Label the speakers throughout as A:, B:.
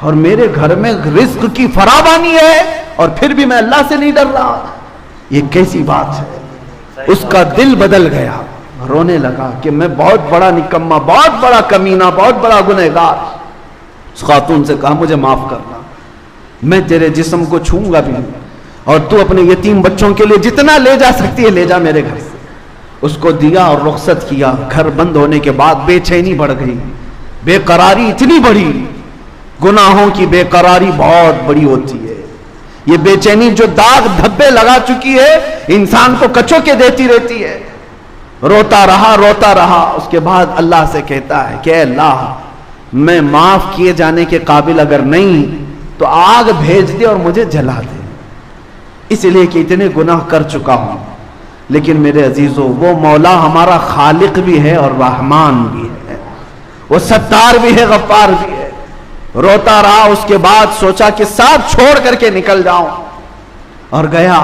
A: اور میرے گھر میں رزق کی فراوانی ہے اور پھر بھی میں اللہ سے نہیں ڈر رہا، یہ کیسی بات ہے؟ اس کا دل بدل گیا، رونے لگا کہ میں بہت بڑا نکما، بہت بڑا کمینہ، بہت بڑا گنہگار۔ اس خاتون سے کہا مجھے معاف کرنا، میں تیرے جسم کو چھوں گا بھی نہیں، اور تو اپنے یتیم بچوں کے لیے جتنا لے جا سکتی ہے لے جا میرے گھر سے۔ اس کو دیا اور رخصت کیا۔ گھر بند ہونے کے بعد بے چینی بڑھ گئی، بے قراری اتنی بڑی، گناہوں کی بے قراری بہت بڑی ہوتی ہے۔ یہ بے چینی جو داغ دھبے لگا چکی ہے انسان کو کچو کے دیتی رہتی ہے۔ روتا رہا، اس کے بعد اللہ سے کہتا ہے کہ اے اللہ، میں معاف کیے جانے کے قابل اگر نہیں تو آگ بھیج دے اور مجھے جلا دے، اس لیے کہ اتنے گناہ کر چکا ہوں۔ لیکن میرے عزیزو، وہ مولا ہمارا خالق بھی ہے اور رحمان بھی ہے، وہ ستار بھی ہے، غفار بھی ہے۔ روتا رہا، اس کے بعد سوچا کہ سب چھوڑ کر کے نکل جاؤں، اور گیا۔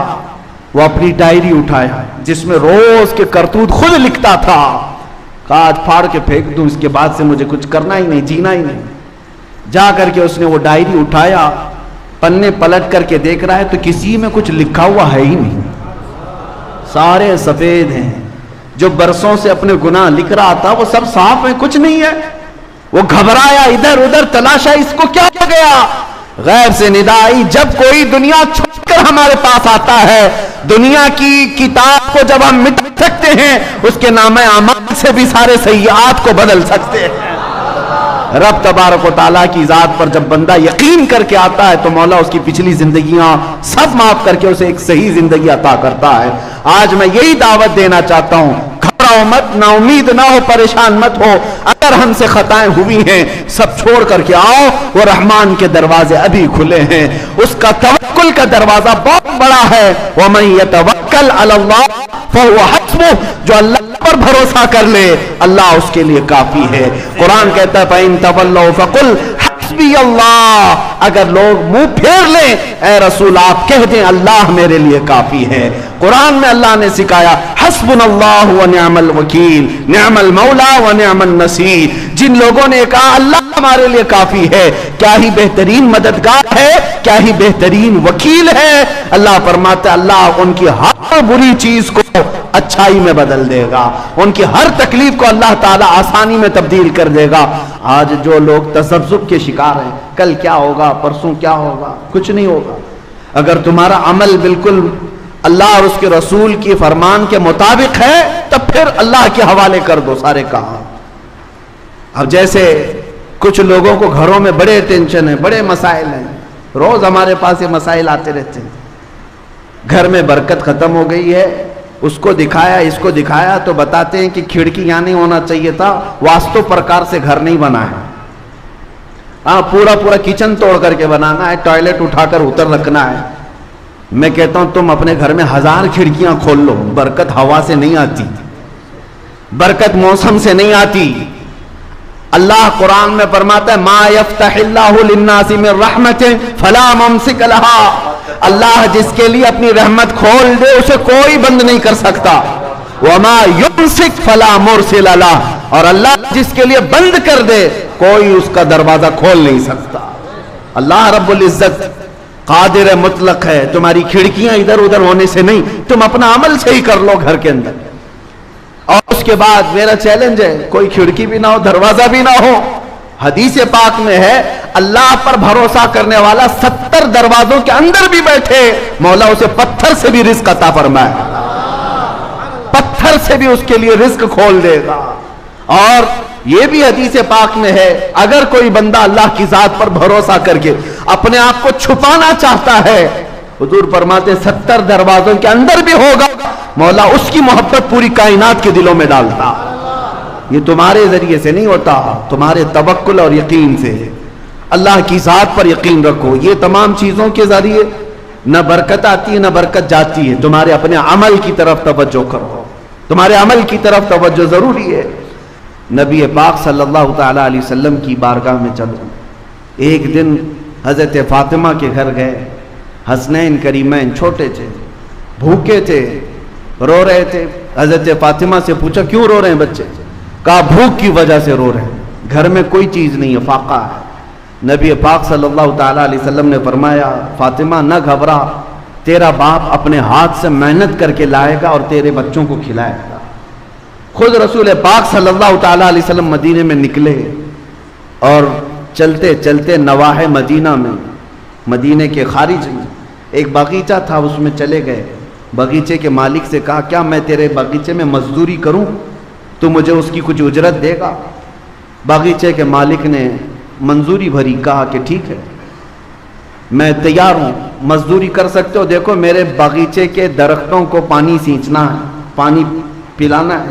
A: وہ اپنی ڈائری اٹھایا جس میں روز کے کرتوت خود لکھتا تھا، کہا آج پھاڑ کے پھینک دوں، اس کے بعد سے مجھے کچھ کرنا ہی نہیں، جینا ہی نہیں۔ جا کر کے اس نے وہ ڈائری اٹھایا، پنے پلٹ کر کے دیکھ رہا ہے تو کسی میں کچھ لکھا ہوا ہے ہی نہیں، سارے سفید ہیں۔ جو برسوں سے اپنے گناہ لکھ رہا تھا وہ سب صاف ہیں، کچھ نہیں ہے۔ وہ گھبرایا، ادھر ادھر تلاشا، اس کو کیا ہو گیا؟ غیب سے ندا آئی، جب کوئی دنیا چھوڑ کر ہمارے پاس آتا ہے، دنیا کی کتاب کو جب ہم مٹا سکتے ہیں، اس کے نام اعمال سے بھی سارے سیئات کو بدل سکتے ہیں۔ رب تبارک و تعالیٰ کی ذات پر جب بندہ یقین کر کے آتا ہے تو مولا اس کی پچھلی زندگیاں سب معاف کر کے اسے ایک صحیح زندگی عطا کرتا ہے۔ آج میں یہی دعوت دینا چاہتا ہوں، گھبراؤ مت، نا امید نہ ہو، پریشان مت ہو۔ اگر ہم سے خطائیں ہوئی ہیں سب چھوڑ کر کے آؤ، وہ رحمان کے دروازے ابھی کھلے ہیں، اس کا توکل کا دروازہ بہت بڑا ہے۔ وَمَن يَتَوَكَّلْ عَلَى اللَّهِ فَهُوَ حَسْبُهُ، جو اللہ پر بھروسہ کر لے اللہ اس کے لیے کافی ہے۔ قرآن کہتا ہے فَإِن تَوَلَّوْا فَقُلْ حَسْبِيَ اللَّهُ، اگر لوگ منہ پھیر لیں اے رسول آپ کہہ دیں اللہ میرے لیے کافی ہے۔ قرآن میں اللہ نے سکھایا حسبنا اللہ ونعم الوکیل، نعم المولا ونعم النصیر۔ جن لوگوں نے کہا اللہ ہمارے لیے کافی ہے، کیا ہی بہترین مددگار ہے، کیا ہی بہترین وکیل ہے۔ اللہ فرماتا ہے اللہ ان کی ہر بری چیز کو اچھائی میں بدل دے گا، ان کی ہر تکلیف کو اللہ تعالیٰ آسانی میں تبدیل کر دے گا۔ آج جو لوگ تذبذب کے شکار ہیں، کل کیا ہوگا، پرسوں کیا ہوگا، کچھ نہیں ہوگا۔ اگر تمہارا عمل بالکل اللہ اور اس کے رسول کی فرمان کے مطابق ہے تب پھر اللہ کے حوالے کر دو سارے کام۔ اب جیسے کچھ لوگوں کو گھروں میں بڑے ٹینشن ہیں، بڑے مسائل ہیں، روز ہمارے پاس یہ مسائل آتے رہتے ہیں۔ گھر میں برکت ختم ہو گئی ہے، اس کو دکھایا اس کو دکھایا تو بتاتے ہیں کہ کھڑکی یہاں نہیں ہونا چاہیے تھا، واستو پرکار سے گھر نہیں بنا ہے۔ ہاں پورا کچن توڑ کر کے بنانا ہے، ٹوائلٹ اٹھا کر اتر رکھنا ہے۔ میں کہتا ہوں تم اپنے گھر میں 1000 کھڑکیاں کھول لو، برکت ہوا سے نہیں آتی، برکت موسم سے نہیں آتی۔ اللہ قرآن میں فرماتا ہے ما یفتح اللہ للناس من رحمت فلا ممسک لہا، اللہ جس کے لیے اپنی رحمت کھول دے اسے کوئی بند نہیں کر سکتا۔ وما یمسک فلا مرسل لہ، اور اللہ جس کے لیے بند کر دے کوئی اس کا دروازہ کھول نہیں سکتا۔ اللہ رب العزت قادر مطلق ہے، تمہاری کھڑکیاں ادھر ادھر ہونے سے نہیں، تم اپنا عمل صحیح کر لو گھر کے اندر۔ اور اس کے بعد میرا چیلنج ہے کوئی کھڑکی بھی نہ ہو، دروازہ بھی نہ ہو۔ حدیث پاک میں ہے اللہ پر بھروسہ کرنے والا 70 دروازوں کے اندر بھی بیٹھے مولا اسے پتھر سے بھی رزق عطا فرمائے، پتھر سے بھی اس کے لیے رزق کھول دے گا۔ اور یہ بھی حدیث پاک میں ہے اگر کوئی بندہ اللہ کی ذات پر بھروسہ کر کے اپنے آپ کو چھپانا چاہتا ہے، حضور فرماتے 70 دروازوں کے اندر بھی ہوگا مولا اس کی محبت پوری کائنات کے دلوں میں ڈالتا۔ یہ تمہارے ذریعے سے نہیں ہوتا، تمہارے توکل اور یقین سے۔ اللہ کی ذات پر یقین رکھو، یہ تمام چیزوں کے ذریعے نہ برکت آتی ہے نہ برکت جاتی ہے، تمہارے اپنے عمل کی طرف توجہ کرو، تمہارے عمل کی طرف توجہ ضروری ہے۔ نبی پاک صلی اللہ تعالی علیہ وسلم کی بارگاہ میں چلو۔ ایک دن حضرت فاطمہ کے گھر گئے، حسنین کریمین چھوٹے تھے، بھوکے تھے، رو رہے تھے۔ حضرت فاطمہ سے پوچھا کیوں رو رہے ہیں بچے؟ کہا بھوک کی وجہ سے رو رہے ہیں، گھر میں کوئی چیز نہیں ہے، فاقہ ہے۔ نبی پاک صلی اللہ تعالیٰ علیہ وسلم نے فرمایا فاطمہ نہ گھبرا، تیرا باپ اپنے ہاتھ سے محنت کر کے لائے گا اور تیرے بچوں کو کھلائے گا۔ خود رسول پاک صلی اللہ تعالیٰ علیہ وسلم مدینے میں نکلے اور چلتے چلتے نواحِ مدینہ میں، مدینے کے خارج میں ایک باغیچہ تھا، اس میں چلے گئے۔ باغیچے کے مالک سے کہا کیا میں تیرے باغیچے میں مزدوری کروں، تو مجھے اس کی کچھ اجرت دے گا؟ باغیچے کے مالک نے منظوری بھری، کہا کہ ٹھیک ہے میں تیار ہوں، مزدوری کر سکتے ہو، دیکھو میرے باغیچے کے درختوں کو پانی سینچنا ہے، پانی پلانا ہے،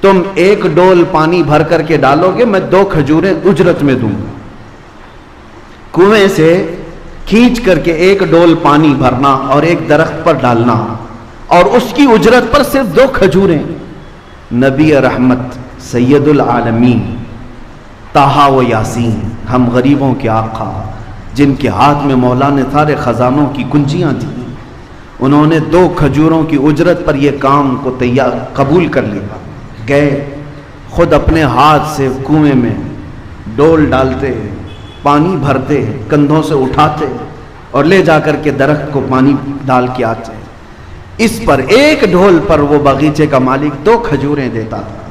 A: تم 1 ڈول پانی بھر کر کے ڈالو گے، میں 2 کھجوریں اجرت میں دوں گا۔ کنویں سے کھینچ کر کے 1 ڈول پانی بھرنا اور ایک درخت پر ڈالنا، اور اس کی اجرت پر صرف 2 کھجوریں۔ نبی رحمت سید العالمین طٰہٰ و یاسین، ہم غریبوں کے آقا جن کے ہاتھ میں مولا نے سارے خزانوں کی کنجیاں تھیں، انہوں نے 2 کھجوروں کی اجرت پر یہ کام کو قبول کر لیا۔ گئے خود اپنے ہاتھ سے کنویں میں ڈول ڈالتے، پانی بھرتے، کندھوں سے اٹھاتے اور لے جا کر کے درخت کو پانی ڈال کے آتے۔ اس پر 1 ڈھول پر وہ باغیچے کا مالک 2 کھجوریں دیتا تھا۔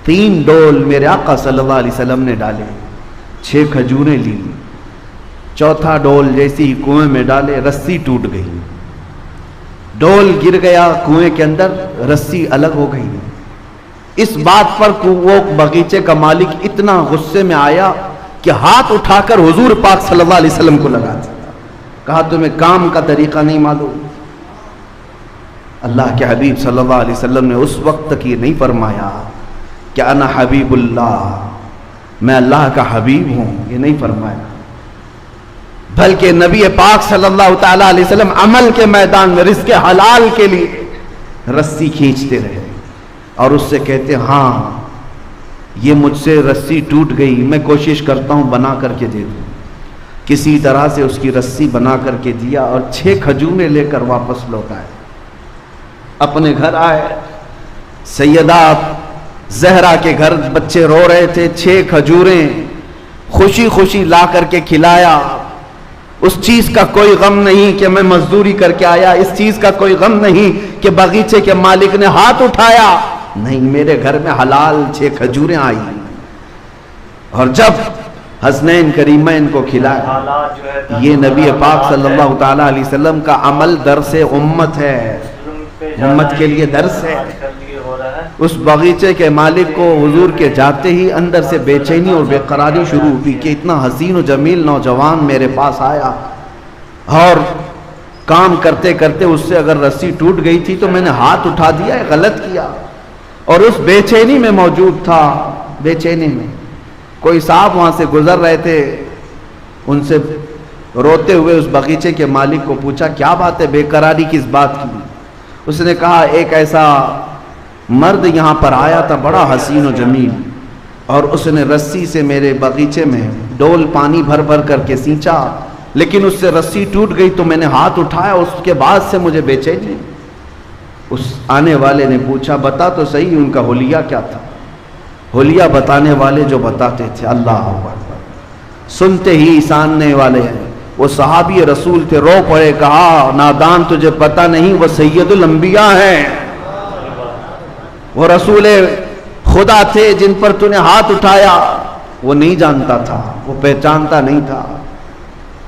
A: 3 ڈول میرے آقا صلی اللہ علیہ وسلم نے ڈالے، 6 کھجوریں لی۔ 4تھا ڈول جیسی ہی کنویں میں ڈالے، رسی ٹوٹ گئی، ڈول گر گیا کنویں کے اندر، رسی الگ ہو گئی۔ اس بات پر وہ باغیچے کا مالک اتنا غصے میں آیا کہ ہاتھ اٹھا کر حضور پاک صلی اللہ علیہ وسلم کو لگا دیا، کہا تمہیں کام کا طریقہ نہیں معلوم؟ اللہ کے حبیب صلی اللہ علیہ وسلم نے اس وقت تک یہ نہیں فرمایا کہ انا حبیب اللہ، میں اللہ کا حبیب ہوں، یہ نہیں فرمایا، بلکہ نبی پاک صلی اللہ تعالیٰ علیہ وسلم عمل کے میدان میں رزق حلال کے لیے رسی کھینچتے رہے اور اس سے کہتے ہاں یہ مجھ سے رسی ٹوٹ گئی، میں کوشش کرتا ہوں بنا کر کے دے دوں۔ کسی طرح سے اس کی رسی بنا کر کے دیا اور 6 کھجوریں لے کر واپس لوٹ آئے، اپنے گھر آئے۔ سیدہ زہرا کے گھر بچے رو رہے تھے، 6 کھجوریں خوشی خوشی لا کر کے کھلایا۔ اس چیز کا کوئی غم نہیں کہ میں مزدوری کر کے آیا، اس چیز کا کوئی غم نہیں کہ باغیچے کے مالک نے ہاتھ اٹھایا، نہیں، میرے گھر میں حلال 6 کھجوریں آئی۔ اور جب حسنین کریمین کو کھلایا، یہ نبی پاک صلی اللہ تعالیٰ علیہ وسلم کا عمل درس امت ہے، امت کے لیے درس ہے۔ اس باغیچے کے مالک کو حضور کے جاتے ہی اندر سے بے چینی اور بے قراری شروع ہوئی کہ اتنا حسین و جمیل نوجوان میرے پاس آیا اور کام کرتے کرتے اس سے اگر رسی ٹوٹ گئی تھی تو میں نے ہاتھ اٹھا دیا، غلط کیا۔ اور اس بے چینی میں موجود تھا، بے چینی میں کوئی صاحب وہاں سے گزر رہے تھے، ان سے روتے ہوئے اس باغیچے کے مالک کو پوچھا کیا بات ہے، بے قراری کس بات کی؟ اس نے کہا ایک ایسا مرد یہاں پر آیا تھا بڑا حسین و جمیل، اور اس نے رسی سے میرے باغیچے میں ڈول پانی بھر بھر کر کے سینچا، لیکن اس سے رسی ٹوٹ گئی تو میں نے ہاتھ اٹھایا، اس کے بعد سے مجھے بے چینی۔ اس آنے والے نے پوچھا بتا تو صحیح ان کا حلیہ کیا تھا؟ حلیہ بتانے والے جو بتاتے تھے، اللہ اکبر، سنتے ہی ساننے والے ہیں، وہ صحابی رسول تھے، رو پڑے، کہا نادان تجھے پتہ نہیں وہ سید الانبیاء ہیں، وہ رسول خدا تھے جن پر تو نے ہاتھ اٹھایا۔ وہ نہیں جانتا تھا، وہ پہچانتا نہیں تھا۔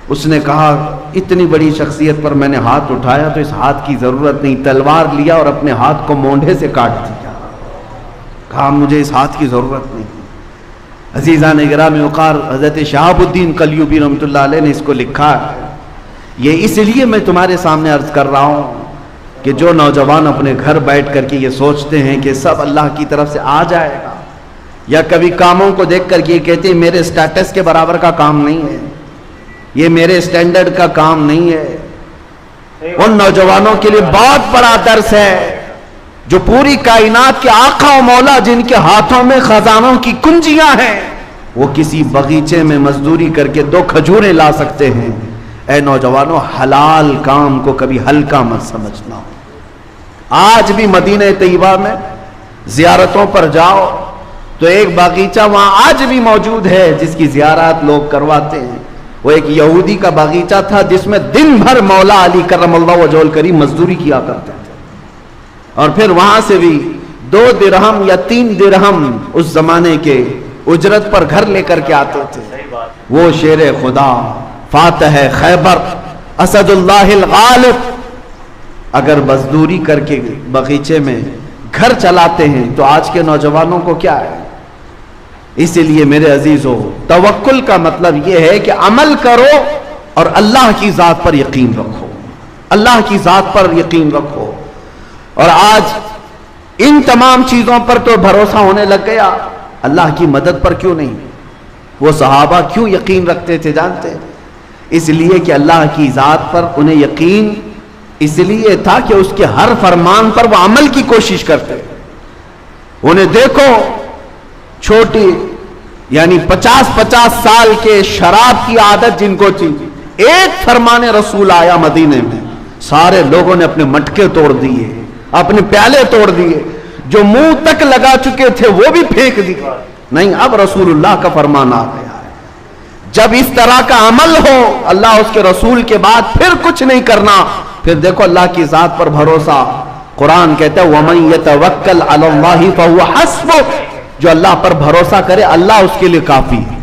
A: اس نے کہا اتنی بڑی شخصیت پر میں نے ہاتھ اٹھایا تو اس ہاتھ کی ضرورت نہیں، تلوار لیا اور اپنے ہاتھ کو مونڈھے سے کاٹ دیا، کہا مجھے اس ہاتھ کی ضرورت نہیں۔ عزیزان گرامی وقار، حضرت شہاب الدین قلیوبی رحمۃ اللہ علیہ نے اس کو لکھا ہے۔ یہ اس لیے میں تمہارے سامنے عرض کر رہا ہوں کہ جو نوجوان اپنے گھر بیٹھ کر کے یہ سوچتے ہیں کہ سب اللہ کی طرف سے آ جائے گا، یا کبھی کاموں کو دیکھ کر کے یہ کہتے ہیں میرے سٹیٹس کے برابر کا کام نہیں ہے، یہ میرے سٹینڈرڈ کا کام نہیں ہے، ان نوجوانوں کے لیے بہت بڑا درس ہے جو پوری کائنات کے آقا و مولا جن کے ہاتھوں میں خزانوں کی کنجیاں ہیں، وہ کسی باغیچے میں مزدوری کر کے 2 کھجوریں لا سکتے ہیں۔ اے نوجوانوں، حلال کام کو کبھی ہلکا مت سمجھنا۔ آج بھی مدینہ طیبہ میں زیارتوں پر جاؤ، تو ایک باغیچہ وہاں آج بھی موجود ہے جس کی زیارت لوگ کرواتے ہیں. وہ ایک یہودی کا باغیچہ تھا جس میں دن بھر مولا علی کرم اللہ وجہہ الکریم مزدوری کیا کرتے تھے, اور پھر وہاں سے بھی 2 درہم یا 3 درہم اس زمانے کے اجرت پر گھر لے کر کے آتے تھے. وہ شیر خدا, فاتح خیبر, اسد اللہ الغالب, اگر مزدوری کر کے باغیچے میں گھر چلاتے ہیں تو آج کے نوجوانوں کو کیا ہے؟ اسی لیے میرے عزیزو, توکل کا مطلب یہ ہے کہ عمل کرو اور اللہ کی ذات پر یقین رکھو, اللہ کی ذات پر یقین رکھو. اور آج ان تمام چیزوں پر تو بھروسہ ہونے لگ گیا, اللہ کی مدد پر کیوں نہیں؟ وہ صحابہ کیوں یقین رکھتے تھے جانتے؟ اس لیے کہ اللہ کی ذات پر انہیں یقین اس لیے تھا کہ اس کے ہر فرمان پر وہ عمل کی کوشش کرتے. انہیں دیکھو, چھوٹی یعنی 50 سال کے شراب کی عادت جن کو تھی, ایک فرمان رسول آیا مدینے میں, سارے لوگوں نے اپنے مٹکے توڑ دیے, اپنے پیالے توڑ دیے, جو منہ تک لگا چکے تھے وہ بھی پھینک دیے. نہیں, اب رسول اللہ کا فرمان آ گیا ہے. جب اس طرح کا عمل ہو, اللہ اس کے رسول کے بعد پھر کچھ نہیں کرنا, پھر دیکھو اللہ کی ذات پر بھروسہ. قرآن کہتا ہے وَمَن يَتَوَكَّلْ عَلَى اللَّهِ فَهُوَ حَسْبُهُ, جو اللہ پر بھروسہ کرے اللہ اس کے لیے کافی ہے,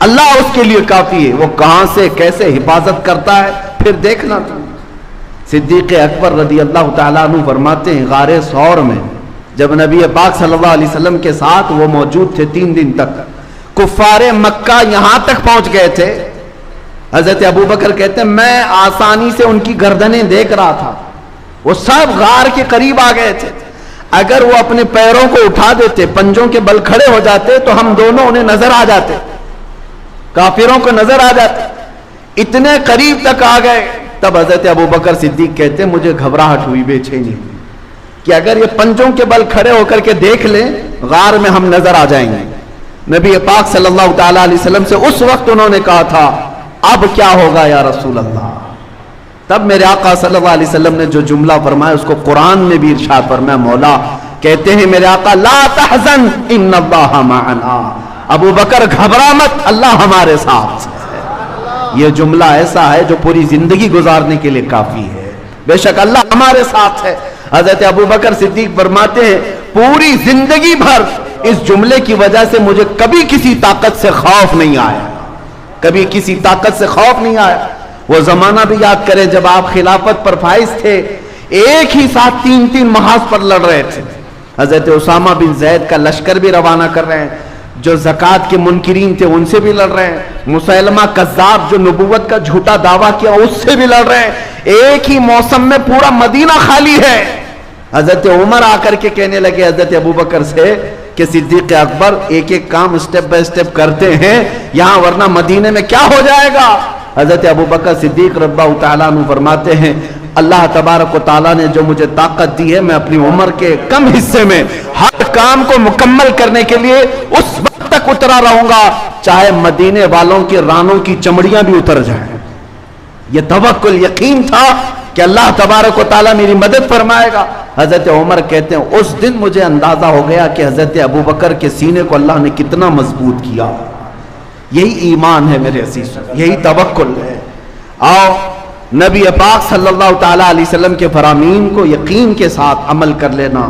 A: اللہ اس کے لیے کافی ہے. وہ کہاں سے کیسے حفاظت کرتا ہے پھر دیکھنا. تم صدیق اکبر رضی اللہ تعالیٰ عنہ فرماتے ہیں, غار ثور میں جب نبی پاک صلی اللہ علیہ وسلم کے ساتھ وہ موجود تھے 3 دن تک, کفار مکہ یہاں تک پہنچ گئے تھے. حضرت ابوبکر کہتے ہیں میں آسانی سے ان کی گردنیں دیکھ رہا تھا, وہ سب غار کے قریب آ گئے تھے. اگر وہ اپنے پیروں کو اٹھا دیتے, پنجوں کے بل کھڑے ہو جاتے تو ہم دونوں انہیں نظر آ جاتے, کافروں کو نظر آ جاتے. اتنے قریب تک آ گئے. تب حضرت ابوبکر صدیق کہتے ہیں مجھے گھبراہٹ ہوئی, بے چینی ہوئی کہ اگر یہ پنجوں کے بل کھڑے ہو کر کے دیکھ لیں غار میں ہم نظر آ جائیں گے. نبی پاک صلی اللہ تعالی علیہ وسلم سے اس وقت انہوں نے کہا تھا اب کیا ہوگا یا رسول اللہ. تب میرے آقا صلی اللہ علیہ وسلم نے جو جملہ فرمایا اس کو قرآن میں بھی ارشاد فرمایا. مولا کہتے ہیں میرے آقا لا تحزن ان اللہ معنا, ابو بکر گھبرا مت, اللہ ہمارے ساتھ ہے. یہ جملہ ایسا ہے جو پوری زندگی گزارنے کے لیے کافی ہے. بے شک اللہ ہمارے ساتھ ہے. حضرت ابو بکر صدیق فرماتے ہیں پوری زندگی بھر اس جملے کی وجہ سے مجھے کبھی کسی طاقت سے خوف نہیں آیا, کبھی کسی طاقت سے خوف نہیں آیا. وہ زمانہ بھی یاد کرے جب آپ خلافت پر فائز تھے, ایک ہی ساتھ 3 محاذ پر لڑ رہے تھے. حضرت اسامہ بن زید کا لشکر بھی روانہ کر رہے ہیں, جو زکوٰۃ کے منکرین تھے ان سے بھی لڑ رہے ہیں, مسیلمہ کذاب جو نبوت کا جھوٹا دعویٰ کیا اس سے بھی لڑ رہے ہیں. ایک ہی موسم میں پورا مدینہ خالی ہے. حضرت عمر آ کر کے کہنے لگے حضرت ابوبکر سے کہ صدیق اکبر ایک ایک کام اسٹیپ بائی اسٹیپ کرتے ہیں یہاں, ورنہ مدینے میں کیا ہو جائے گا. حضرت ابوبکر صدیق رضی اللہ تعالیٰ عنہ فرماتے ہیں اللہ تبارک و تعالیٰ نے جو مجھے طاقت دی ہے میں اپنی عمر کے کم حصے میں ہر کام کو مکمل کرنے کے لیے اس وقت تک اترا رہوں گا چاہے مدینے والوں کے رانوں کی چمڑیاں بھی اتر جائیں. یہ توکل یقین تھا کہ اللہ تبارک و تعالیٰ میری مدد فرمائے گا. حضرت عمر کہتے ہیں اس دن مجھے اندازہ ہو گیا کہ حضرت ابوبکر کے سینے کو اللہ نے کتنا مضبوط کیا. یہی ایمان ہے میرے عزیزوں, یہی توکل ہے. آؤ نبی پاک صلی اللہ تعالیٰ علیہ وسلم کے فرامین کو یقین کے ساتھ عمل کر لینا,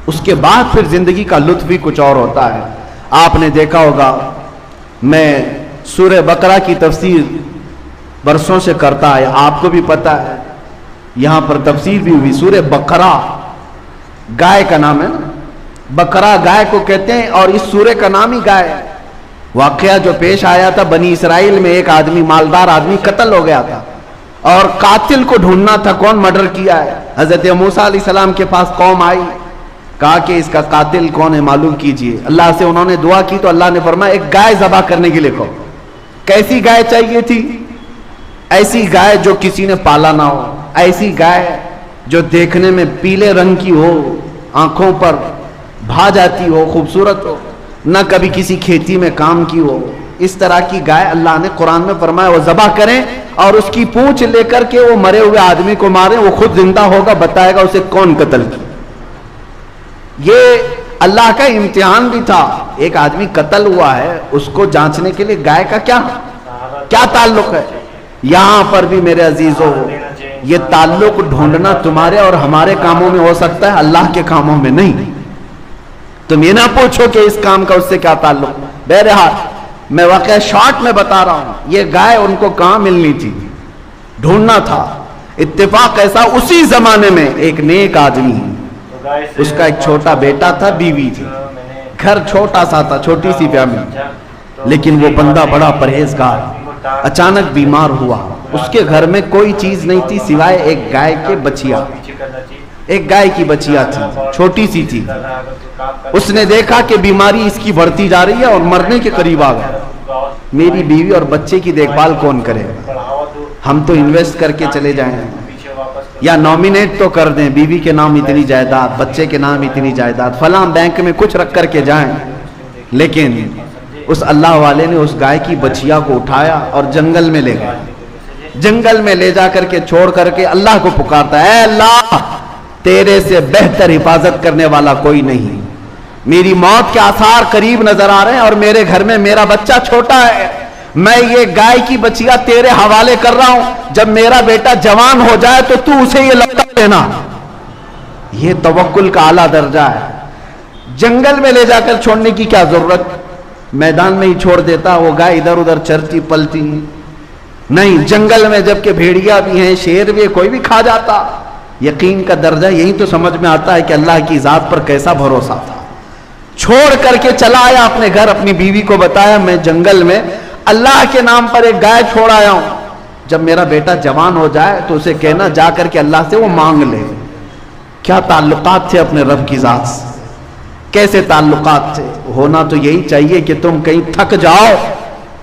A: اس کے بعد پھر زندگی کا لطف بھی کچھ اور ہوتا ہے. آپ نے دیکھا ہوگا میں سورہ بقرہ کی تفسیر برسوں سے کرتا ہے, آپ کو بھی پتا ہے, یہاں پر تفسیر بھی ہوئی. سورہ بقرہ گائے کا نام ہے نا, بقرہ گائے کو کہتے ہیں اور اس سورہ کا نام ہی گائے ہے. واقعہ جو پیش آیا تھا بنی اسرائیل میں, ایک آدمی مالدار آدمی قتل ہو گیا تھا اور قاتل کو ڈھونڈنا تھا کون مرڈر کیا ہے. حضرت موسیٰ علیہ السلام کے پاس قوم آئی, کہا کہ اس کا قاتل کون ہے معلوم کیجئے. اللہ سے انہوں نے دعا کی تو اللہ نے فرمایا ایک گائے ذبح کرنے کے لیے کہو. کیسی گائے چاہیے تھی؟ ایسی گائے جو کسی نے پالا نہ ہو, ایسی گائے جو دیکھنے میں پیلے رنگ کی ہو, آنکھوں پر بھا جاتی ہو, خوبصورت ہو, نہ کبھی کسی کھیتی میں کام کی ہو. اس طرح کی گائے اللہ نے قرآن میں فرمایا وہ ذبح کریں اور اس کی پونچھ لے کر کے وہ مرے ہوئے آدمی کو ماریں, وہ خود زندہ ہوگا, بتائے گا اسے کون قتل کی. یہ اللہ کا امتحان بھی تھا. ایک آدمی قتل ہوا ہے, اس کو جانچنے کے لیے گائے کا کیا تعلق ہے؟ یہاں پر بھی میرے عزیزو یہ تعلق ڈھونڈنا تمہارے اور ہمارے کاموں میں ہو سکتا ہے, اللہ کے کاموں میں نہیں. تم یہ نہ پوچھو کہ اس کام کا اس سے کیا تعلق. بہرحال میں واقعہ شارٹ میں بتا رہا ہوں, یہ گائے ان کو کہاں ملنی تھی, ڈھونڈنا تھا. اتفاق ایسا اسی زمانے میں ایک نیک آدمی, اس کا ایک چھوٹا بیٹا تھا, بیوی تھی, گھر چھوٹا سا تھا, چھوٹی سی فیملی, لیکن وہ بندہ بڑا پرہیزگار. اچانک بیمار ہوا. اس کے گھر میں کوئی چیز نہیں تھی سوائے ایک گائے کے بچیا. ایک گائے کی بچیا تھی, چھوٹی سی تھی. اس نے دیکھا کہ بیماری اس کی بڑھتی جا رہی ہے اور مرنے کے قریب آ گیا. میری بیوی اور بچے کی دیکھ بھال کون کرے, ہم تو انویسٹ کر کے چلے جائیں یا نامینیٹ تو کر دیں, بیوی کے نام اتنی جائیداد, بچے کے نام اتنی جائیداد, فلاں بینک میں کچھ رکھ کر کے جائیں. لیکن اس اللہ والے نے اس گائے کی بچیا کو اٹھایا اور جنگل میں لے گیا. جنگل میں لے جا کر کے چھوڑ کر کے اللہ کو پکارتا ہے, اے اللہ تیرے سے بہتر حفاظت کرنے والا کوئی نہیں. میری موت کے آثار قریب نظر آ رہے ہیں اور میرے گھر میں میرا بچہ چھوٹا ہے. میں یہ گائے کی بچیا تیرے حوالے کر رہا ہوں, جب میرا بیٹا جوان ہو جائے تو تو اسے یہ لوٹا دینا. یہ توکل کا اعلیٰ درجہ ہے. جنگل میں لے جا کر چھوڑنے کی کیا ضرورت, میدان میں ہی چھوڑ دیتا, وہ گائے ادھر ادھر چرتی پلتی. نہیں, جنگل میں جبکہ بھیڑیا بھی ہیں, شیر بھی, کوئی بھی کھا جاتا. یقین کا درجہ یہی تو سمجھ میں آتا ہے کہ اللہ کی ذات پر کیسا بھروسہ تھا. چھوڑ کر کے چلا آیا اپنے گھر, اپنی بیوی کو بتایا میں جنگل میں اللہ کے نام پر ایک گائے چھوڑ آیا ہوں, جب میرا بیٹا جوان ہو جائے تو اسے کہنا جا کر کے اللہ سے وہ مانگ لے. کیا تعلقات تھے اپنے رب کی ذات سے, کیسے تعلقات تھے. ہونا تو یہی چاہیے کہ تم کہیں تھک جاؤ,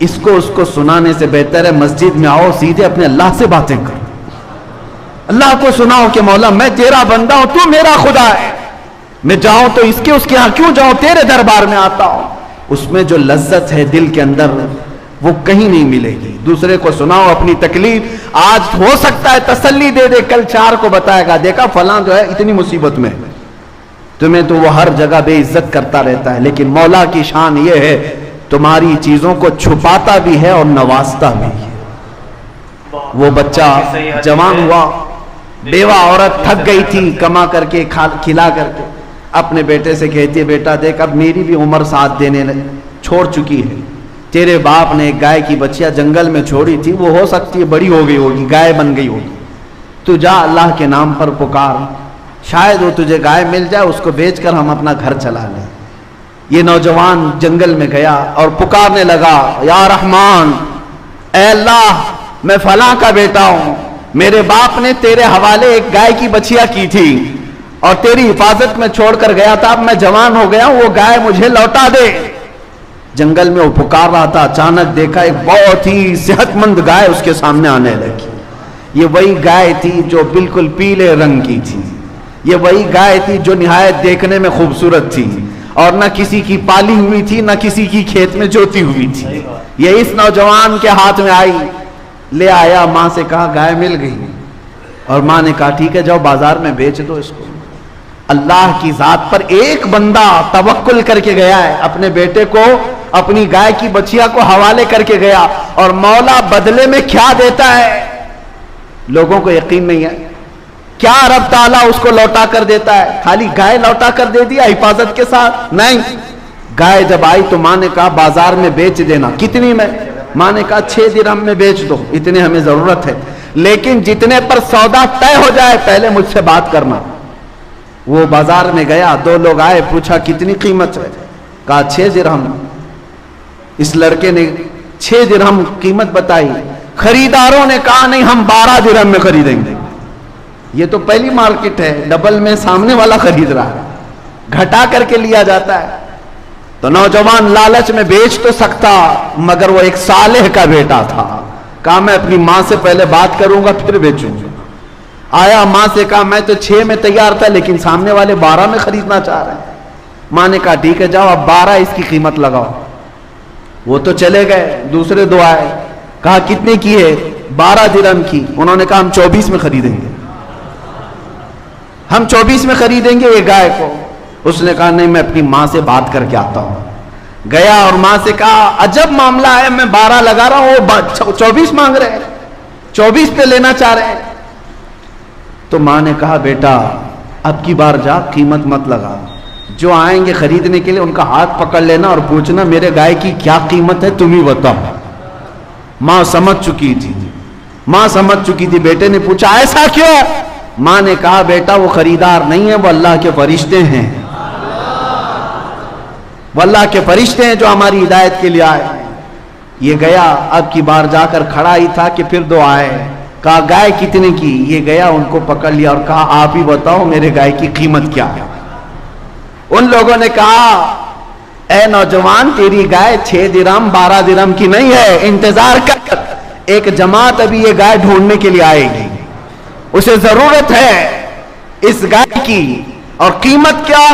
A: اس کو سنانے سے بہتر ہے مسجد میں آؤ, سیدھے اپنے اللہ سے باتیں کرو, اللہ کو سناؤ کہ مولا میں تیرا بندہ ہوں, تو میرا خدا ہے, میں جاؤں تو اس کے ہاں کیوں جاؤں, تیرے دربار میں آتا ہوں. اس میں جو لذت ہے دل کے اندر وہ کہیں نہیں ملے گی. دوسرے کو سناؤ اپنی تکلیف, آج ہو سکتا ہے تسلی دے دے, کل چار کو بتائے گا دیکھا فلاں جو ہے اتنی مصیبت میں, تمہیں تو وہ ہر جگہ بے عزت کرتا رہتا ہے. لیکن مولا کی شان یہ ہے تمہاری چیزوں کو چھپاتا بھی ہے اور نوازتا بھی ہے. وہ بچہ جوان ہوا, بیوہ عورت تھک گئی تھی کما کر کے کھلا کر کے, اپنے بیٹے سے کہتی ہے بیٹا دیکھ اب میری بھی عمر ساتھ دینے چھوڑ چکی ہے, تیرے باپ نے ایک گائے کی بچیا جنگل میں چھوڑی تھی, وہ ہو سکتی ہے بڑی ہو گئی ہوگی, گائے بن گئی ہوگی, تو جا اللہ کے نام پر پکار, شاید وہ تجھے گائے مل جائے, اس کو بیچ کر ہم اپنا گھر چلا لیں. یہ نوجوان جنگل میں گیا اور پکارنے لگا, یا رحمان, اے اللہ میں فلاں کا بیٹا ہوں, میرے باپ نے تیرے حوالے ایک گائے کی بچیا کی تھی اور تیری حفاظت میں چھوڑ کر گیا تھا, اب میں جوان ہو گیا ہوں, وہ گائے مجھے لوٹا دے. جنگل میں وہ پکار رہا تھا, اچانک دیکھا ایک بہت ہی صحت مند گائے اس کے سامنے آنے لگی. یہ وہی گائے تھی جو بالکل پیلے رنگ کی تھی, یہ وہی گائے تھی جو نہایت دیکھنے میں خوبصورت تھی اور نہ کسی کی پالی ہوئی تھی نہ کسی کی کھیت میں جوتی ہوئی تھی. یہ اس نوجوان کے ہاتھ میں آئی, لے آیا, ماں سے کہا گائے مل گئی, اور ماں نے کہا ٹھیک ہے جاؤ بازار میں بیچ دو اس کو. اللہ کی ذات پر ایک بندہ توکل کر کے گیا ہے, اپنے بیٹے کو اپنی گائے کی بچیا کو حوالے کر کے گیا, اور مولا بدلے میں کیا دیتا ہے لوگوں کو یقین نہیں ہے. کیا رب تعالیٰ اس کو لوٹا کر دیتا ہے, خالی گائے لوٹا کر دے دیا حفاظت کے ساتھ؟ نہیں, گائے جب آئی تو ماں نے کہا بازار میں بیچ دینا. کتنی میں؟ ماں نے کہا 6 درہم میں بیچ دو, اتنے ہمیں ضرورت ہے, لیکن جتنے پر سودا طے ہو جائے پہلے مجھ سے بات کرنا. وہ بازار میں گیا, 2 لوگ آئے, پوچھا کتنی قیمت ہے, کہا 6 درہم. اس لڑکے نے 6 درہم قیمت بتائی, خریداروں نے کہا نہیں ہم 12 درہم میں خریدیں گے. یہ تو پہلی مارکیٹ ہے, ڈبل میں سامنے والا خرید رہا ہے, گھٹا کر کے لیا جاتا ہے. تو نوجوان لالچ میں بیچ تو سکتا, مگر وہ ایک صالح کا بیٹا تھا, کہا میں اپنی ماں سے پہلے بات کروں گا پھر بیچوں گا. آیا, ماں سے کہا میں تو 6 میں تیار تھا لیکن سامنے والے 12 میں خریدنا چاہ رہے ہیں. ماں نے کہا ٹھیک ہے جاؤ اب 12 اس کی قیمت لگاؤ. وہ تو چلے گئے, دوسرے 2 آئے, کہا کتنے کی ہے, 12 درہم کی. انہوں نے کہا ہم 24 میں خریدیں گے, ہم 24 میں خریدیں گے یہ گائے کو. اس نے کہا نہیں میں اپنی ماں سے بات کر کے آتا ہوں. گیا اور ماں سے کہا عجب معاملہ ہے, میں 12 لگا رہا ہوں وہ 24 مانگ رہے ہیں, 24 پہ لینا چاہ رہے ہیں. تو ماں نے کہا بیٹا اب کی بار جا قیمت مت لگا, جو آئیں گے خریدنے کے لیے ان کا ہاتھ پکڑ لینا اور پوچھنا میرے گائے کی کیا قیمت ہے تم ہی بتاؤ. ماں سمجھ چکی تھی, ماں سمجھ چکی تھی. بیٹے نے پوچھا ایسا کیوں؟ ماں نے کہا بیٹا وہ خریدار نہیں ہے, وہ اللہ کے فرشتے ہیں, وہ اللہ کے فرشتے ہیں جو ہماری ہدایت کے لیے آئے ہیں. یہ گیا اب کی بار جا کر کھڑا ہی تھا کہ پھر دو آئے, کہا گائے کتنے کی؟ یہ گیا ان کو پکڑ لیا اور کہا آپ ہی بتاؤ میرے گائے کی قیمت کیا ہے. ان لوگوں نے کہا اے نوجوان تیری گائے 6 درہم 12 درہم کی نہیں ہے, انتظار کر, ایک جماعت ابھی یہ گائے ڈھونڈنے کے لیے آئے گی, اسے ضرورت ہے اس گائے کی. اور قیمت کیا؟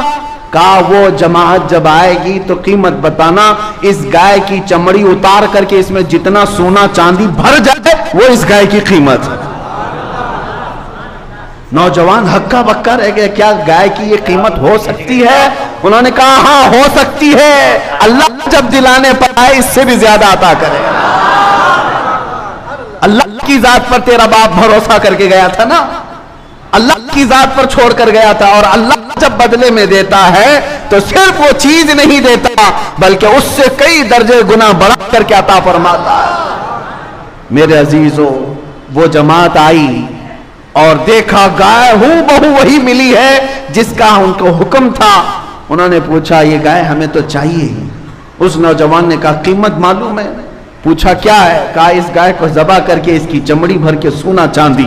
A: کہا وہ جماعت جب آئے گی تو قیمت بتانا, اس گائے کی چمڑی اتار کر کے اس میں جتنا سونا چاندی بھر جائے وہ اس گائے کی قیمت. نوجوان ہکا بکا رہ گئے, کیا گائے کی یہ قیمت ہو سکتی ہے؟ انہوں نے کہا ہاں ہو سکتی ہے, اللہ جب دلانے پر آئے اس سے بھی زیادہ عطا کرے. اللہ کی ذات پر تیرا باپ بھروسہ کر کے گیا تھا نا, اللہ کی ذات پر چھوڑ کر گیا تھا, اور اللہ جب بدلے میں دیتا ہے تو صرف وہ چیز نہیں دیتا بلکہ اس سے کئی درجے گنا بڑھا کر کے عطا فرماتا ہے. میرے عزیزو وہ جماعت آئی اور دیکھا گائے ہوں بہو وہی ملی ہے جس کا ان کو حکم تھا. انہوں نے پوچھا یہ گائے ہمیں تو چاہیے. اس نوجوان نے کہا قیمت معلوم ہے؟ پوچھا کیا ہے؟ کہا اس گائے کو ذبح کر کے اس کی چمڑی بھر کے سونا چاندی.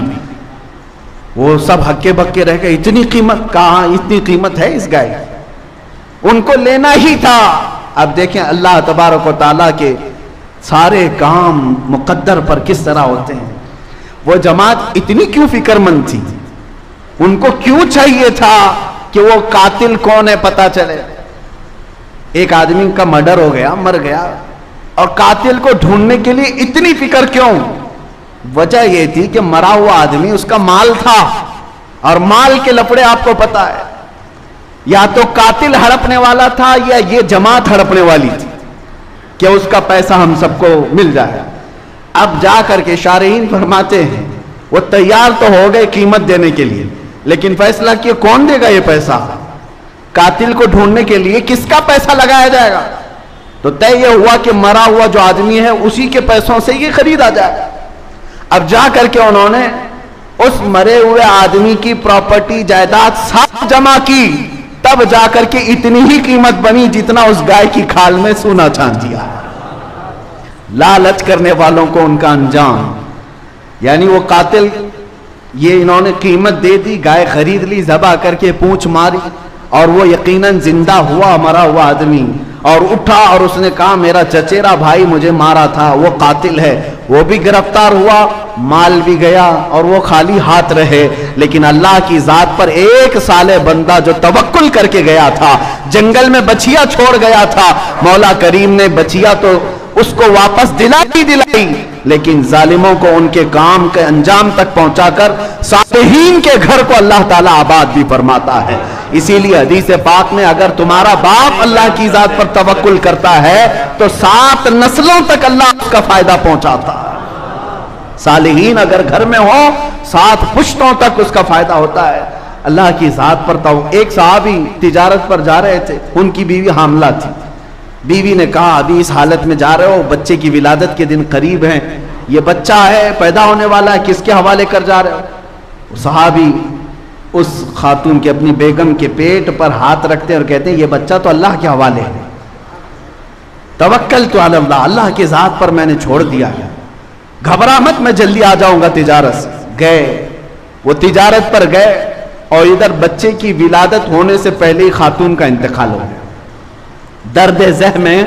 A: وہ سب ہکے بکے رہ گئے, اتنی قیمت؟ کہا اتنی قیمت ہے اس گائے, ان کو لینا ہی تھا. اب دیکھیں اللہ تبارک و تعالیٰ کے سارے کام مقدر پر کس طرح ہوتے ہیں. وہ جماعت اتنی کیوں فکر مند تھی؟ ان کو کیوں چاہیے تھا کہ وہ قاتل کون ہے پتا چلے؟ ایک آدمی کا مرڈر ہو گیا, مر گیا, اور قاتل کو ڈھونڈنے کے لیے اتنی فکر کیوں؟ وجہ یہ تھی کہ مرا ہوا آدمی اس کا مال تھا, اور مال کے لفڑے آپ کو پتا ہے, یا تو قاتل ہڑپنے والا تھا یا یہ جماعت ہڑپنے والی تھی کہ اس کا پیسہ ہم سب کو مل جائے. اب جا کر کے شارحین فرماتے ہیں وہ تیار تو ہو گئے قیمت دینے کے لیے, لیکن فیصلہ کیا کون دے گا یہ پیسہ؟ قاتل کو ڈھونڈنے کے لیے کس کا پیسہ لگایا جائے گا؟ تو طے یہ ہوا کہ مرا ہوا جو آدمی ہے اسی کے پیسوں سے یہ خریدا جائے. اب جا کر کے انہوں نے اس مرے ہوئے آدمی کی پراپرٹی جائیداد سب جمع کی, تب جا کر کے اتنی ہی قیمت بنی جتنا اس گائے کی کھال میں سونا چاندی ہے. لالچ کرنے والوں کو ان کا انجام, یعنی وہ قاتل یہ انہوں نے قیمت دے دی, گائے خرید لی, ذبح کر کے پونچھ ماری, اور وہ یقیناً زندہ ہوا مرا ہوا آدمی, اور اٹھا اور اس نے کہا میرا چچیرا بھائی مجھے مارا تھا وہ قاتل ہے. وہ بھی گرفتار ہوا, مال بھی گیا, اور وہ خالی ہاتھ رہے. لیکن اللہ کی ذات پر ایک صالح بندہ جو توکل کر کے گیا تھا, جنگل میں بچیا چھوڑ گیا تھا, مولا کریم نے بچیا تو اس کو واپس دلائی, لیکن ظالموں کو ان کے کام کے انجام تک پہنچا کر صالحین کے گھر کو اللہ تعالیٰ آباد بھی فرماتا ہے. اسی لیے حدیث پاک میں اگر تمہارا باپ اللہ کی ذات پر توکل کرتا ہے تو 7 نسلوں تک اللہ اس کا فائدہ پہنچاتا ہے. صالحین اگر گھر میں ہو 7 پشتوں تک اس کا فائدہ ہوتا ہے. اللہ کی ذات پر ایک صحابی تجارت پر جا رہے تھے, ان کی بیوی حاملہ تھی. بیوی نے کہا ابھی اس حالت میں جا رہے ہو, بچے کی ولادت کے دن قریب ہیں, یہ بچہ ہے پیدا ہونے والا ہے, کس کے حوالے کر جا رہے ہو؟ صحابی اس خاتون کے اپنی بیگم کے پیٹ پر ہاتھ رکھتے ہیں اور کہتے ہیں یہ بچہ تو اللہ کے حوالے ہے, توکلت علی اللہ, اللہ کی ذات پر میں نے چھوڑ دیا ہے, گھبرا مت میں جلدی آ جاؤں گا تجارت سے. گئے, وہ تجارت پر گئے, اور ادھر بچے کی ولادت ہونے سے پہلے ہی خاتون کا انتقال ہو گیا. درد ذہ میں,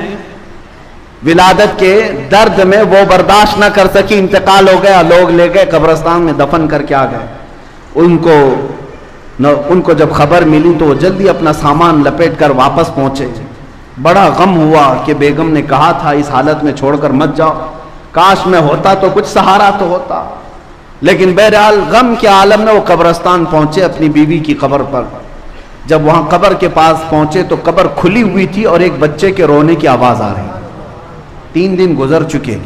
A: ولادت کے درد میں وہ برداشت نہ کر سکی, انتقال ہو گیا. لوگ لے گئے قبرستان میں دفن کر کے آ گئے. ان کو جب خبر ملی تو وہ جلدی اپنا سامان لپیٹ کر واپس پہنچے. بڑا غم ہوا کہ بیگم نے کہا تھا اس حالت میں چھوڑ کر مت جاؤ, کاش میں ہوتا تو کچھ سہارا تو ہوتا. لیکن بہرحال غم کے عالم میں وہ قبرستان پہنچے اپنی بیوی کی قبر پر. جب وہاں قبر کے پاس پہنچے تو قبر کھلی ہوئی تھی اور ایک بچے کے رونے کی آواز آ رہی. 3 دن گزر چکے.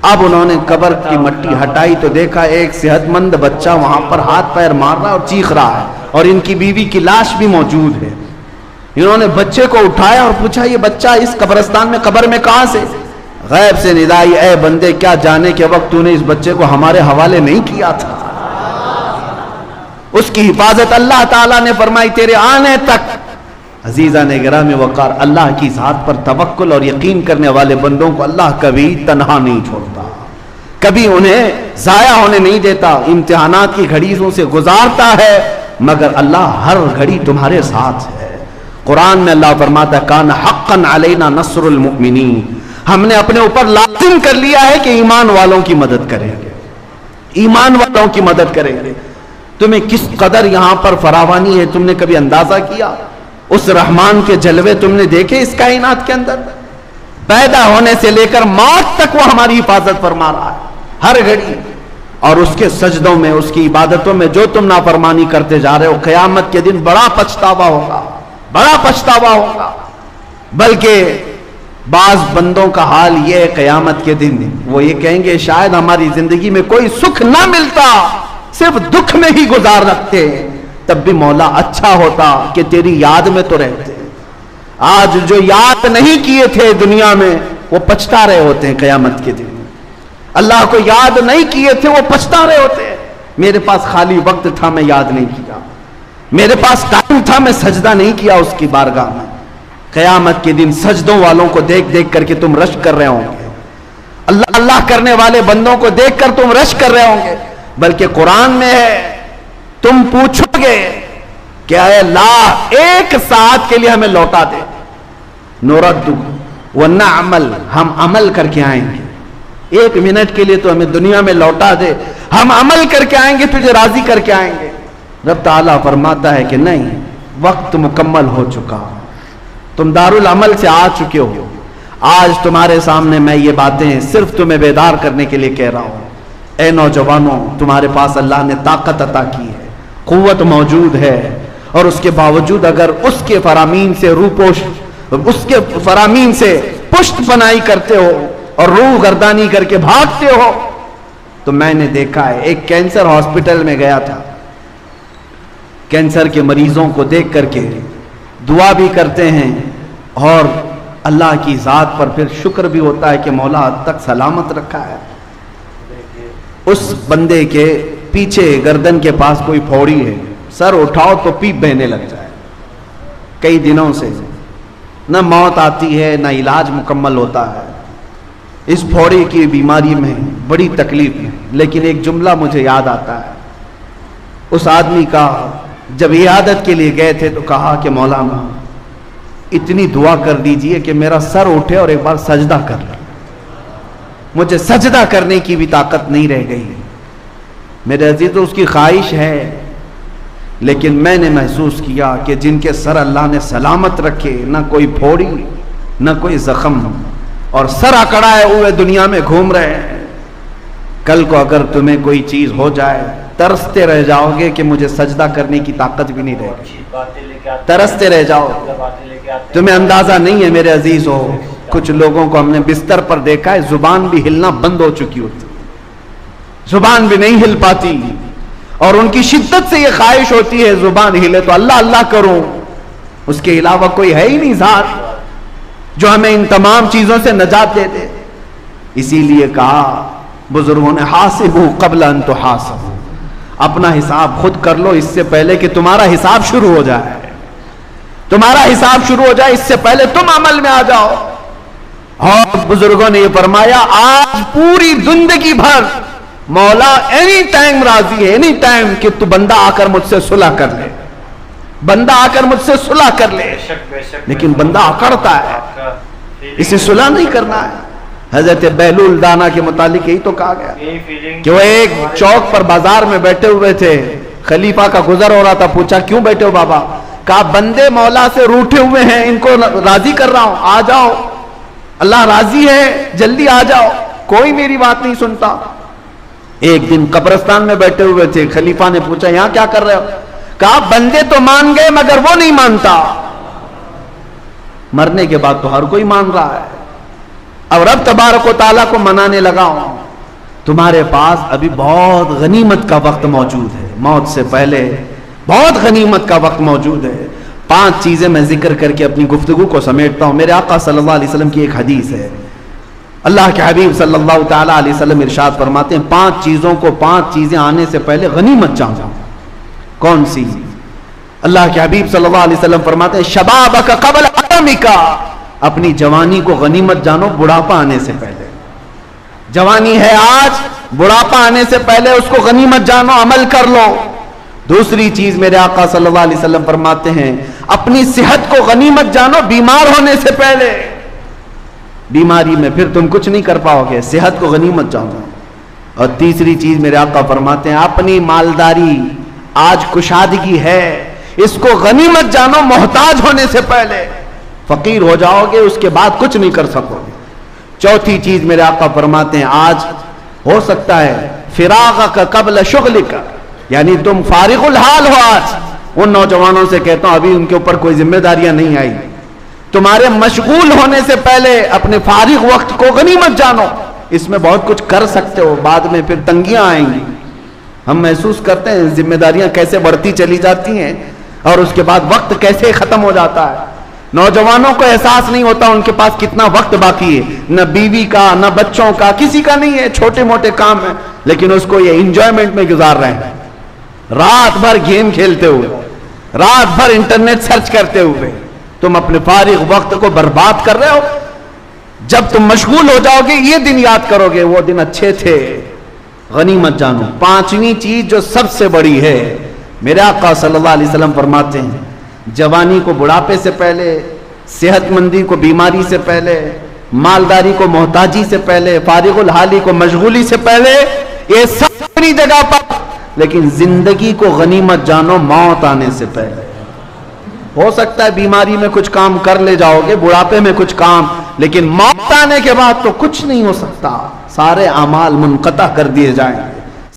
A: اب انہوں نے قبر کی مٹی ہٹائی تو دیکھا ایک صحت مند بچہ وہاں پر ہاتھ پیر مار رہا اور چیخ رہا ہے, اور ان کی بیوی کی لاش بھی موجود ہے. انہوں نے بچے کو اٹھایا اور پوچھا یہ بچہ اس قبرستان میں قبر میں کہاں سے؟ غیب سے ندا آئی, اے بندے کیا جانے کے وقت تو نے اس بچے کو ہمارے حوالے نہیں کیا تھا؟ اس کی حفاظت اللہ تعالیٰ نے فرمائی تیرے آنے تک. عزیزان گرامی وقار, اللہ کی ذات پر توکل اور یقین کرنے والے بندوں کو اللہ کبھی تنہا نہیں چھوڑتا, کبھی انہیں ضائع ہونے نہیں دیتا. امتحانات کی گھڑیوں سے گزارتا ہے مگر اللہ ہر گھڑی تمہارے ساتھ ہے. قرآن میں اللہ فرماتا ہے کان حقا علینا نصر المؤمنین, ہم نے اپنے اوپر لازم کر لیا ہے کہ ایمان والوں کی مدد کریں گے, ایمان والوں کی مدد کریں گے. تمہیں کس قدر یہاں پر فراوانی ہے تم نے کبھی اندازہ کیا؟ اس رحمان کے جلوے تم نے دیکھے اس کائنات کے اندر؟ پیدا ہونے سے لے کر موت تک وہ ہماری حفاظت فرما رہا ہے ہر گھڑی. اور اس کے سجدوں میں, اس کی عبادتوں میں جو تم نافرمانی کرتے جا رہے ہو, قیامت کے دن بڑا پچھتاوا ہوگا, بڑا پچھتاوا ہوگا. بلکہ بعض بندوں کا حال یہ ہے قیامت کے دن وہ یہ کہیں گے شاید ہماری زندگی میں کوئی سکھ نہ ملتا, صرف دکھ میں ہی گزار رکھتے, تب بھی مولا اچھا ہوتا کہ تیری یاد میں تو رہتے. آج جو یاد نہیں کیے تھے دنیا میں وہ پچھتا رہے ہوتے ہیں قیامت کے دن. اللہ کو یاد نہیں کیے تھے وہ پچھتا رہے ہوتے ہیں. میرے پاس خالی وقت تھا میں یاد نہیں کیا, میرے پاس ٹائم تھا میں سجدہ نہیں کیا اس کی بارگاہ میں. قیامت کے دن سجدوں والوں کو دیکھ دیکھ کر کے تم رشک کر رہے ہوں گے, اللہ اللہ کرنے والے بندوں کو دیکھ کر تم رشک کر رہے ہوں گے. بلکہ قرآن میں ہے تم پوچھو گے کہ اے اللہ ایک ساتھ کے لیے ہمیں لوٹا دے, نورد ونعمل, ہم عمل کر کے آئیں گے. 1 منٹ کے لیے تو ہمیں دنیا میں لوٹا دے, ہم عمل کر کے آئیں گے, تجھے راضی کر کے آئیں گے. رب تعالیٰ فرماتا ہے کہ نہیں, وقت مکمل ہو چکا, تم دارالعمل سے آ چکے ہو. آج تمہارے سامنے میں یہ باتیں صرف تمہیں بیدار کرنے کے لیے کہہ رہا ہوں. اے نوجوانوں, تمہارے پاس اللہ نے طاقت عطا کی ہے, قوت موجود ہے, اور اس کے باوجود اگر اس کے فرامین سے روپوش, اس کے فرامین سے پشت پناہی کرتے ہو اور روح گردانی کر کے بھاگتے ہو, تو میں نے دیکھا ہے ایک کینسر ہاسپٹل میں گیا تھا, کینسر کے مریضوں کو دیکھ کر کے دعا بھی کرتے ہیں اور اللہ کی ذات پر پھر شکر بھی ہوتا ہے کہ مولا حد تک سلامت رکھا ہے. اس بندے کے پیچھے گردن کے پاس کوئی پھوڑی ہے, سر اٹھاؤ تو پیپ بہنے لگ جائے. کئی دنوں سے نہ موت آتی ہے نہ علاج مکمل ہوتا ہے. اس پھوڑی کی بیماری میں بڑی تکلیف ہے. لیکن ایک جملہ مجھے یاد آتا ہے, اس آدمی کا جب عیادت کے لیے گئے تھے تو کہا کہ مولانا اتنی دعا کر دیجئے کہ میرا سر اٹھے اور ایک بار سجدہ کر لے. مجھے سجدہ کرنے کی بھی طاقت نہیں رہ گئی. میرے عزیز تو اس کی خواہش ہے, لیکن میں نے محسوس کیا کہ جن کے سر اللہ نے سلامت رکھے, نہ کوئی پھوڑی نہ کوئی زخم, اور سر اکڑائے ہوئے دنیا میں گھوم رہے ہیں, کل کو اگر تمہیں کوئی چیز ہو جائے ترستے رہ جاؤ گے کہ مجھے سجدہ کرنے کی طاقت بھی نہیں رہے گی, ترستے رہ جاؤ. تمہیں اندازہ نہیں ہے میرے عزیز ہو, کچھ لوگوں کو ہم نے بستر پر دیکھا ہے زبان بھی ہلنا بند ہو چکی ہوتی, زبان بھی نہیں ہل پاتی, اور ان کی شدت سے یہ خواہش ہوتی ہے زبان ہلے تو اللہ اللہ کروں, اس کے علاوہ کوئی ہے ہی نہیں ذات جو ہمیں ان تمام چیزوں سے نجات دے دے. اسی لیے کہا بزرگوں نے حاسبوا قبل ان تحاسبوا, اپنا حساب خود کر لو اس سے پہلے کہ تمہارا حساب شروع ہو جائے. تمہارا حساب شروع ہو جائے اس سے پہلے تم عمل میں آ جاؤ. اور بزرگوں نے یہ فرمایا آج پوری زندگی بھر مولا اینی ٹائم راضی ہے, اینی ٹائم کہ تو بندہ آ کر مجھ سے صلح کر لے, بندہ آ کر مجھ سے صلح کر لے. لیکن بندہ اکڑتا ہے, اسے صلح نہیں کرنا ہے. حضرت بہلول دانا کے متعلق یہی تو کہا گیا کہ وہ ایک چوک پر بازار میں بیٹھے ہوئے تھے, خلیفہ کا گزر ہو رہا تھا, پوچھا کیوں بیٹھے ہو بابا؟ کہا بندے مولا سے روٹھے ہوئے ہیں, ان کو راضی کر رہا ہوں, آ جاؤ, اللہ راضی ہے, جلدی آ جاؤ. کوئی میری بات نہیں سنتا. ایک دن قبرستان میں بیٹھے ہوئے تھے, خلیفہ نے پوچھا یہاں کیا کر رہے ہو؟ کہا بندے تو مان گئے مگر وہ نہیں مانتا. مرنے کے بعد تو ہر کوئی مان رہا ہے. اب رب تبارک و تعالیٰ کو منانے لگا ہوں تمہارے پاس ابھی بہت غنیمت کا وقت موجود ہے, موت سے پہلے بہت غنیمت کا وقت موجود ہے. 5 چیزیں میں ذکر کر کے اپنی گفتگو کو سمیٹتا ہوں. میرے آقا صلی اللہ علیہ وسلم کی ایک حدیث ہے, اللہ کے حبیب صلی اللہ تعالیٰ علیہ وسلم ارشاد فرماتے ہیں 5 چیزوں کو 5 چیزیں آنے سے پہلے غنیمت جانو. کون سی؟ اللہ کے حبیب صلی اللہ علیہ وسلم فرماتے ہیں شبابک قبل حرمک, اپنی جوانی کو غنیمت جانو بڑھاپا آنے سے پہلے. جوانی ہے آج, بڑھاپا آنے سے پہلے اس کو غنیمت جانو, عمل کر لو. دوسری چیز میرے آقا صلی اللہ علیہ وسلم فرماتے ہیں اپنی صحت کو غنیمت جانو بیمار ہونے سے پہلے. بیماری میں پھر تم کچھ نہیں کر پاؤ گے, صحت کو غنیمت جانو. اور تیسری چیز میرے آقا فرماتے ہیں اپنی مالداری, آج کشادگی ہے, اس کو غنیمت جانو محتاج ہونے سے پہلے. فقیر ہو جاؤ گے اس کے بعد کچھ نہیں کر سکو گے. چوتھی چیز میرے آقا فرماتے ہیں آج ہو سکتا ہے فراغک قبل شغلک, یعنی تم فارغ الحال ہو. آج ان نوجوانوں سے کہتا ہوں ابھی ان کے اوپر کوئی ذمہ داریاں نہیں آئی, تمہارے مشغول ہونے سے پہلے اپنے فارغ وقت کو غنیمت جانو. اس میں بہت کچھ کر سکتے ہو, بعد میں پھر تنگیاں آئیں گی. ہم محسوس کرتے ہیں ذمہ داریاں کیسے بڑھتی چلی جاتی ہیں اور اس کے بعد وقت کیسے ختم ہو جاتا ہے. نوجوانوں کو احساس نہیں ہوتا ان کے پاس کتنا وقت باقی ہے, نہ بیوی کا نہ بچوں کا, کسی کا نہیں ہے, چھوٹے موٹے کام ہیں, لیکن اس کو یہ انجوائمنٹ میں گزار رہے ہیں. رات بھر گیم کھیلتے ہوئے, رات بھر انٹرنیٹ سرچ کرتے ہوئے تم اپنے فارغ وقت کو برباد کر رہے ہو. جب تم مشغول ہو جاؤ گے یہ دن یاد کرو گے وہ دن اچھے تھے. غنیمت جانو. 5ویں چیز جو سب سے بڑی ہے میرے آقا صلی اللہ علیہ وسلم فرماتے ہیں جوانی کو بڑھاپے سے پہلے, صحت مندی کو بیماری سے پہلے, مالداری کو محتاجی سے پہلے, فارغ الحالی کو مشغولی سے پہلے, یہ سب اپنی جگہ پر, لیکن زندگی کو غنیمت جانو موت آنے سے پہلے. ہو سکتا ہے بیماری میں کچھ کام کر لے جاؤ گے, بڑھاپے میں کچھ کام, لیکن موت آنے کے بعد تو کچھ نہیں ہو سکتا, سارے اعمال منقطع کر دیے جائیں گے.